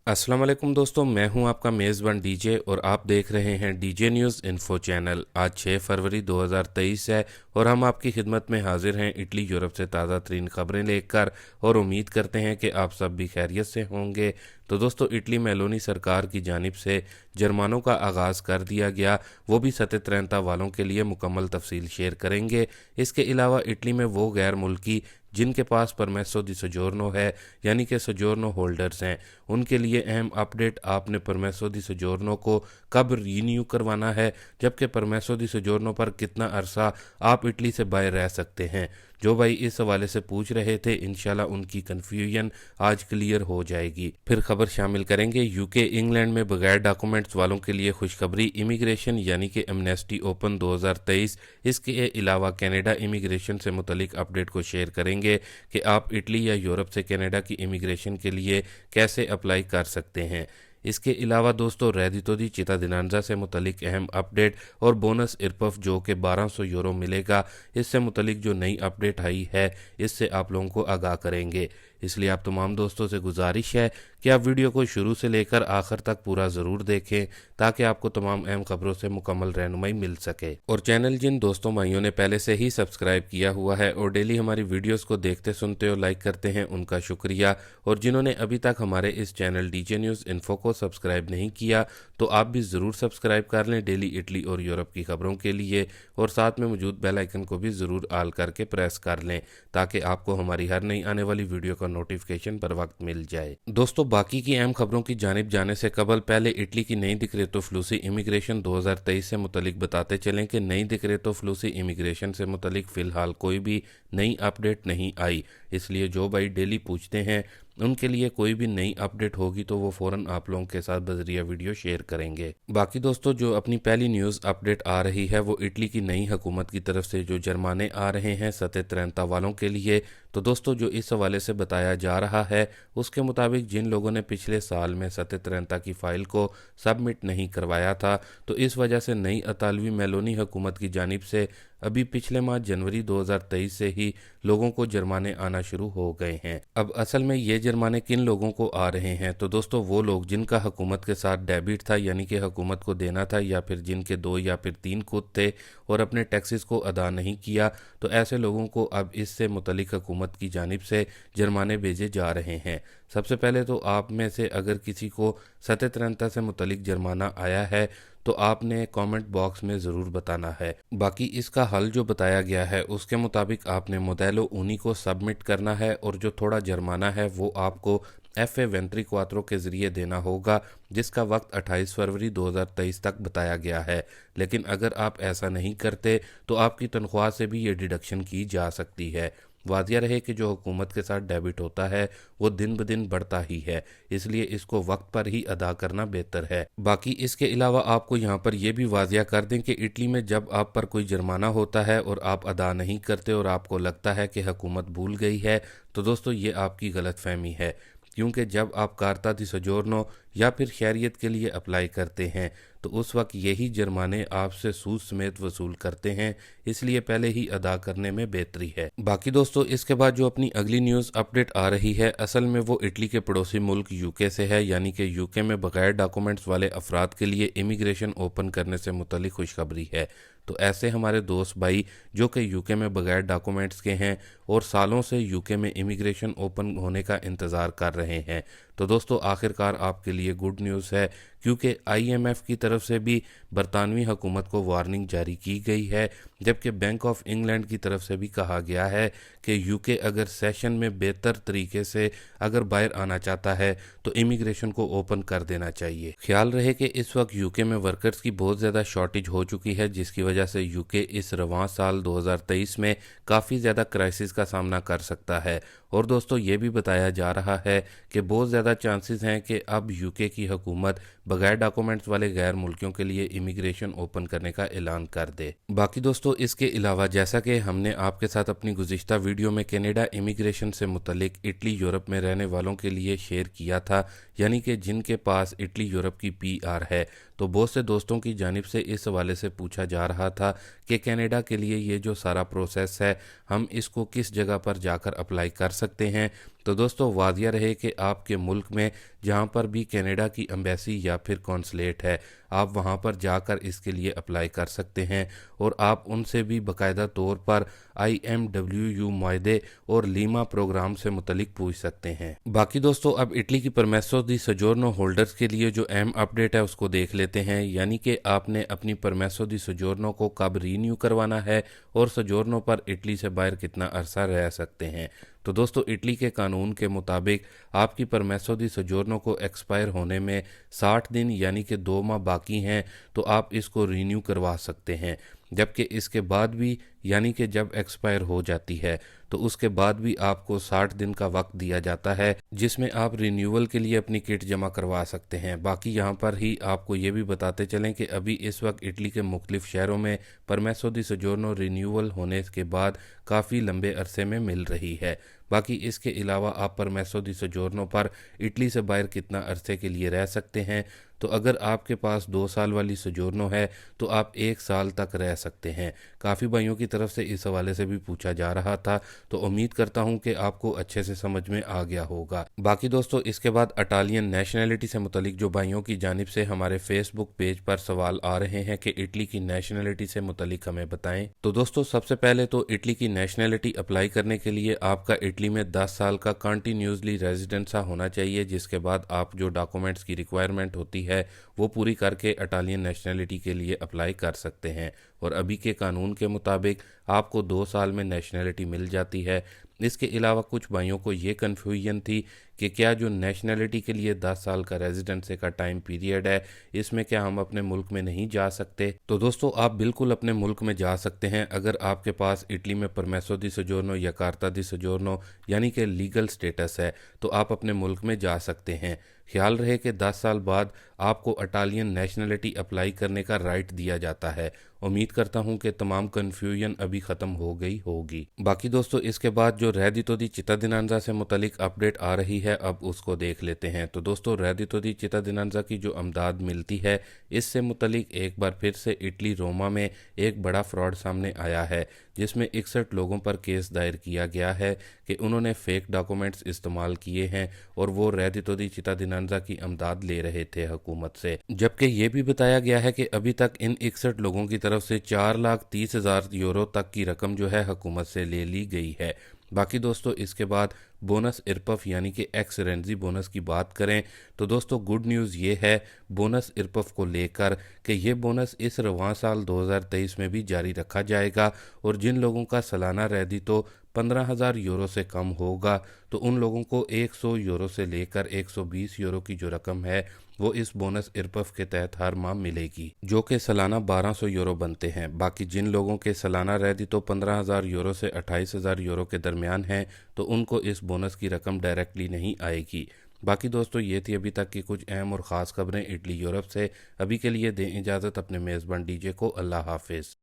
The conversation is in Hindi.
अस्सलाम वालेकुम दोस्तों, मैं हूं आपका मेज़बान डीजे और आप देख रहे हैं डीजे न्यूज़ इन्फो चैनल। आज 6 फरवरी 2023 है और हम आपकी खिदमत में हाजिर हैं इटली यूरोप से ताज़ा तरीन खबरें लेकर और उम्मीद करते हैं कि आप सब भी खैरियत से होंगे। तो दोस्तों, इटली मेलोनी सरकार की जानिब से जुर्मानों का आगाज़ कर दिया गया, वो भी सतत रहता वालों के लिए मुकम्मल तफसील शेयर करेंगे। इसके अलावा इटली में वो गैर मुल्की जिनके पास परमेसो दी सजोर्नो है यानी कि सजोर्नो होल्डर्स हैं, उनके लिए अहम अपडेट। आपने परमेसो दी सजोर्नो को कब रीन्यू करवाना है, जबकि परमेसो दी सजोर्नो पर कितना अरसा आप इटली से बाहर रह सकते हैं। जो भाई इस हवाले से पूछ रहे थे, इंशाल्लाह उनकी कन्फ्यूजन आज क्लियर हो जाएगी। फिर खबर शामिल करेंगे यूके इंग्लैंड में बगैर डॉक्यूमेंट्स वालों के लिए खुशखबरी, इमिग्रेशन यानी कि एमनेस्टी ओपन 2023। इसके अलावा कनाडा इमिग्रेशन से मुतलिक अपडेट को शेयर करेंगे कि आप इटली या यूरोप से कनाडा की इमिग्रेशन के लिए कैसे अप्लाई कर सकते हैं। इसके अलावा दोस्तों, रेदितो दी चितादिनांजा से मुतलिक अहम अपडेट और बोनस इरपफ जो कि 1200 यूरो मिलेगा, इससे मुतलिक जो नई अपडेट आई है इससे आप लोगों को आगाह करेंगे। इसलिए आप तमाम दोस्तों से गुजारिश है कि आप वीडियो को शुरू से लेकर आखिर तक पूरा ज़रूर देखें ताकि आपको तमाम अहम खबरों से मुकम्मल रहनुमाई मिल सके। और चैनल जिन दोस्तों भाइयों ने पहले से ही सब्सक्राइब किया हुआ है और डेली हमारी वीडियोस को देखते सुनते और लाइक करते हैं, उनका शुक्रिया। और जिन्होंने अभी तक हमारे इस चैनल डीजे न्यूज़ इन्फो को सब्सक्राइब नहीं किया तो आप भी ज़रूर सब्सक्राइब कर लें डेली इटली और यूरोप की खबरों के लिए, और साथ में मौजूद बेल आइकन को भी ज़रूर आल करके प्रेस कर लें ताकि आपको हमारी हर नई आने वाली वीडियो का नोटिफिकेशन पर वक्त मिल जाए। दोस्तों, बाकी की अहम खबरों की जानिब जाने से कबल पहले इटली की नई डिक्रेतो फ्लूसी इमिग्रेशन 2023 से मुतलिक बताते चलें कि नई डिक्रेतो फ्लूसी इमिग्रेशन से मुतलिक फ़िलहाल कोई भी नई अपडेट नहीं आई। इसलिए जो भाई डेली पूछते हैं उनके लिए कोई भी नई अपडेट होगी तो वो फ़ौरन आप लोगों के साथ बजरिया वीडियो शेयर करेंगे। बाकी दोस्तों, जो अपनी पहली न्यूज़ अपडेट आ रही है वो इटली की नई हुकूमत की तरफ से जो जुर्माने आ रहे हैं सतत रहता वालों के लिए। तो दोस्तों, जो इस हवाले से बताया जा रहा है उसके मुताबिक जिन लोगों ने पिछले साल में सतत रहता की फ़ाइल को सबमिट नहीं करवाया था, तो इस वजह से नई अतालवी मेलोनी हुकूमत की जानिब से अभी पिछले माह जनवरी 2023 से ही लोगों को जुर्माने आना शुरू हो गए हैं। अब असल में ये जुर्माने किन लोगों को आ रहे हैं, तो दोस्तों वो लोग जिनका हुकूमत के साथ डेबिट था यानी कि हुकूमत को देना था, या फिर जिनके 2 या फिर 3 खुद थे और अपने टैक्सेस को अदा नहीं किया, तो ऐसे लोगों को अब इससे मुतलिक हुकूमत की जानिब से जुर्माने भेजे जा रहे हैं। सबसे पहले तो आप में से अगर किसी को सतत रहता से मुतलिक जुर्माना आया है तो आपने कमेंट बॉक्स में ज़रूर बताना है। बाकी इसका हल जो बताया गया है उसके मुताबिक आपने मोडेलो ऊनी को सबमिट करना है और जो थोड़ा जुर्माना है वो आपको FA वेंट्रीक्वात्रो के ज़रिए देना होगा, जिसका वक्त 28 फरवरी 2023 तक बताया गया है। लेकिन अगर आप ऐसा नहीं करते तो आपकी तनख्वाह से भी ये डिडक्शन की जा सकती है। वादिया रहे कि जो हुकूमत के साथ डेबिट होता है वो दिन ब दिन बढ़ता ही है, इसलिए इसको वक्त पर ही अदा करना बेहतर है। बाकी इसके अलावा आपको यहाँ पर यह भी वादिया कर दें कि इटली में जब आप पर कोई जुर्माना होता है और आप अदा नहीं करते और आपको लगता है कि हुकूमत भूल गई है, तो दोस्तों ये आपकी गलतफहमी है, क्योंकि जब आप कार्ता दी सजोर्नो या फिर खैरियत के लिए अप्लाई करते हैं तो उस वक्त यही जुर्माने आपसे सूद समेत वसूल करते हैं, इसलिए पहले ही अदा करने में बेहतरी है। बाकी दोस्तों, इसके बाद जो अपनी अगली न्यूज़ अपडेट आ रही है असल में वो इटली के पड़ोसी मुल्क यूके से है, यानी कि यूके में बगैर डॉक्यूमेंट्स वाले अफराद के लिए इमिग्रेशन ओपन करने से मुतल्लिक खुशखबरी है। तो ऐसे हमारे दोस्त भाई जो कि यूके में बगैर डॉक्यूमेंट्स के हैं और सालों से यूके में इमिग्रेशन ओपन होने का इंतज़ार कर रहे हैं, तो दोस्तों आखिरकार आपके लिए गुड न्यूज़ है, क्योंकि IMF की तरफ से भी बरतानवी हुकूमत को वार्निंग जारी की गई है, जबकि बैंक ऑफ इंग्लैंड की तरफ से भी कहा गया है कि यूके अगर सेशन में बेहतर तरीके से अगर बाहर आना चाहता है तो इमिग्रेशन को ओपन कर देना चाहिए। ख्याल रहे कि इस वक्त यूके में वर्कर्स की बहुत ज़्यादा शॉर्टेज हो चुकी है, जिसकी वजह से यूके इस रवां साल 2023 में काफ़ी ज़्यादा क्राइसिस का सामना कर सकता है। और दोस्तों, ये भी बताया जा रहा है कि बहुत ज़्यादा चांसेस हैं कि अब यूके की हुकूमत बगैर डॉक्यूमेंट्स वाले गैर मुल्कियों के लिए इमिग्रेशन ओपन करने का ऐलान कर दे। बाकी दोस्तों, इसके अलावा जैसा कि हमने आपके साथ अपनी गुज़िश्ता वीडियो में कनाडा इमिग्रेशन से मुतलिक इटली यूरोप में रहने वालों के लिए शेयर किया था, यानी कि जिनके पास इटली यूरोप की PR है, तो बहुत से दोस्तों की जानिब से इस हवाले से पूछा जा रहा था कि कनाडा के लिए ये जो सारा प्रोसेस है हम इसको किस जगह पर जाकर अप्लाई कर सकते हैं। तो दोस्तों वादिया रहे कि आपके मुल्क में जहां पर भी कनाडा की एम्बेसी या फिर कॉन्सुलेट है, आप वहां पर जाकर इसके लिए अप्लाई कर सकते हैं और आप उनसे भी बाकायदा तौर पर IMWU मायदे और लीमा प्रोग्राम से मुतलिक पूछ सकते हैं। बाकी दोस्तों अब इटली की परमेसो दी सजोर्नो होल्डर्स के लिए जो अहम अपडेट है उसको देख लेते हैं, यानी कि आपने अपनी परमेसो दी सजोर्नो को कब रीन्यू करवाना है और सजोर्नो पर इटली से बाहर कितना अरसा रह सकते हैं। तो दोस्तों इटली के कानून के मुताबिक आपकी परमेसो दी सजोर्नो को एक्सपायर होने में 60 दिन यानी कि 2 माह बाकी हैं, तो आप इसको रीन्यू करवा सकते हैं। जबकि इसके बाद भी यानी कि जब एक्सपायर हो जाती है तो उसके बाद भी आपको 60 दिन का वक्त दिया जाता है जिसमें आप रिन्यूअल के लिए अपनी किट जमा करवा सकते हैं। बाकी यहाँ पर ही आपको ये भी बताते चलें कि अभी इस वक्त इटली के मुख्तलिफ शहरों में परमेसो दी सजोर्नो रिन्यूअल होने के बाद काफ़ी लंबे अरसे में मिल रही है। बाकी इसके अलावा आप परमेसो दी सजोर्नो पर इटली से बाहर कितना अरसे के लिए रह सकते हैं, तो अगर आपके पास 2 साल वाली सजोर्नो है तो आप 1 साल तक रह सकते हैं। काफ़ी भाइयों की तरफ से इस हवाले से भी पूछा जा रहा था, तो उम्मीद करता हूं कि आपको अच्छे से समझ में आ गया होगा। बाकी दोस्तों इसके बाद इटालियन नेशनैलिटी से मुतलिक जो भाइयों की जानिब से हमारे फेसबुक पेज पर सवाल आ रहे हैं कि इटली की नेशनैलिटी से मुतलिक हमें बताएं। तो दोस्तों सबसे पहले तो इटली की नेशनैलिटी अप्लाई करने के लिए आपका इटली में 10 साल का कंटिन्यूसली रेजिडेंट सा होना चाहिए, जिसके बाद आप जो डॉक्यूमेंट्स की रिक्वायरमेंट होती है वो पूरी करके इटालियन नेशनैलिटी के लिए अप्लाई कर सकते हैं। और अभी के कानून के मुताबिक आपको 2 साल में नेशनैलिटी मिल जाती है। इसके अलावा कुछ भाइयों को ये कन्फ्यूजन थी कि क्या जो नेशनैलिटी के लिए 10 साल का रेजिडेंसी का टाइम पीरियड है, इसमें क्या हम अपने मुल्क में नहीं जा सकते। तो दोस्तों आप बिल्कुल अपने मुल्क में जा सकते हैं अगर आपके पास इटली में परमेसो दी सजोर्नो या कार्ता दी सजोर्नो यानी कि लीगल स्टेटस है, तो आप अपने मुल्क में जा सकते हैं। ख्याल रहे कि 10 साल बाद आपको इटालियन नेशनैलिटी अप्लाई करने का राइट दिया जाता है। उम्मीद करता हूं कि तमाम कन्फ्यूजन अभी ख़त्म हो गई होगी। बाकी दोस्तों इसके बाद जो रेडितो दी चित्तादिनांजा से मुतलिक अपडेट आ रही है, अब उसको देख लेते हैं। तो दोस्तों रेडितो दी चित्तादिनांजा की जो अमदाद मिलती है, इससे मुतलिक एक बार फिर से इटली रोमा में एक बड़ा फ्रॉड सामने आया है, जिसमें 61 लोगों पर केस दायर किया गया है कि उन्होंने फेक डॉक्यूमेंट्स इस्तेमाल किए हैं और वो रेडितो दी चित्तादिनांजा की अमदाद ले रहे थे हुकूमत से। जबकि ये भी बताया गया है कि अभी तक इन 61 लोगों की तरफ से 4,30,000 यूरो तक की रकम जो है हुकूमत से ले ली गई है। बाकी दोस्तों इसके बाद बोनस इरपफ यानी कि एक्स रेंजी बोनस की बात करें तो दोस्तों गुड न्यूज़ ये है बोनस इरपफ को लेकर कि ये बोनस इस रवां साल 2023 में भी जारी रखा जाएगा और जिन लोगों का सालाना रेदी तो 15,000 यूरो से कम होगा, तो उन लोगों को 100 यूरो से लेकर 120 यूरो की जो रकम है वो इस बोनस इरपफ के तहत हर माह मिलेगी, जो कि सालाना 1200 यूरो बनते हैं। बाकी जिन लोगों के सालाना रेदी तो 15,000 यूरो से 28,000 यूरो के दरमियान हैं, तो उनको इस बोनस की रकम डायरेक्टली नहीं आएगी। बाकी दोस्तों ये थी अभी तक की कुछ अहम और ख़ास खबरें इटली यूरोप से। अभी के लिए दें इजाज़त अपने मेज़बान डीजे को। अल्लाह हाफिज़।